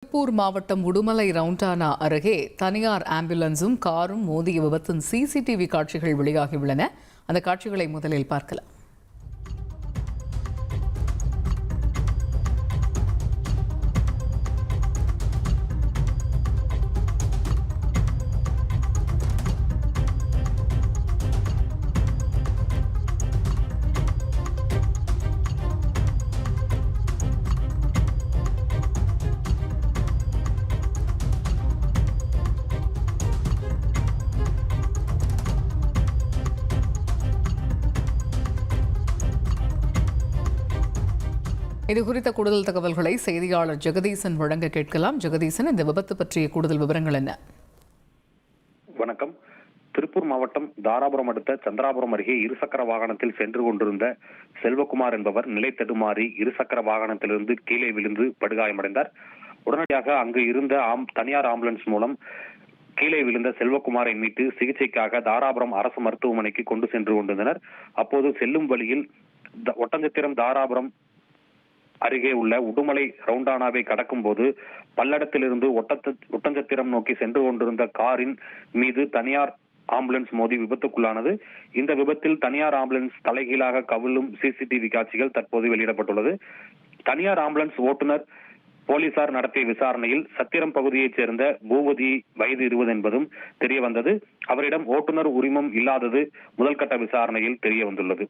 திருப்பூர் மாவட்டம் உடுமலை ரவுண்டானா அருகே தனியார் ஆம்புலன்ஸும் காரும் மோதிய விபத்தின் சிசிடிவி காட்சிகள் வெளியாகியுள்ளன. அந்த காட்சிகளை முதலில் பார்க்கலாம். இது குறித்த கூடுதல் தகவல்களை செய்தியாளர் ஜெகதீசன் வழங்க கேட்கலாம். ஜெகதீசன், இந்த விபத்து பற்றிய கூடுதல் விவரங்கள் என்ன? வணக்கம். திருப்பூர் மாவட்டம் தாராபுரம் அடுத்த சந்திராபுரம் அருகே இருசக்கர வாகனத்தில் சென்று கொண்டிருந்த செல்வகுமார் என்பவர் நிலை தடுமாறி இருசக்கர வாகனத்திலிருந்து கீழே விழுந்து படுகாயமடைந்தார். உடனடியாக அங்கு இருந்த தனியார் ஆம்புலன்ஸ் மூலம் கீழே விழுந்த செல்வகுமாரை மீட்டு சிகிச்சைக்காக தாராபுரம் அரசு மருத்துவமனைக்கு கொண்டு சென்று கொண்டிருந்தனர். அப்போது செல்லும் வழியில் ஒட்டஞ்சத்திரம் தாராபுரம் அருகே உள்ள உடுமலை ரவுண்டானாவை கடக்கும் போது பல்லடத்திலிருந்து ஒட்டஞ்சத்திரம் நோக்கி சென்று கொண்டிருந்த காரின் மீது தனியார் ஆம்புலன்ஸ் மோதி விபத்துக்குள்ளானது. இந்த விபத்தில் தனியார் ஆம்புலன்ஸ் தலைகீழாக கவிழும் சிசிடிவி காட்சிகள் தற்போது வெளியிடப்பட்டுள்ளது. தனியார் ஆம்புலன்ஸ் ஓட்டுநர் போலீசார் நடத்திய விசாரணையில் சத்திரம் பகுதியைச் சேர்ந்த பூபதி வயது 20 என்பதும் தெரிய வந்தது. அவரிடம் ஓட்டுநர் உரிமம் இல்லாதது முதல்கட்ட விசாரணையில் தெரிய வந்துள்ளது.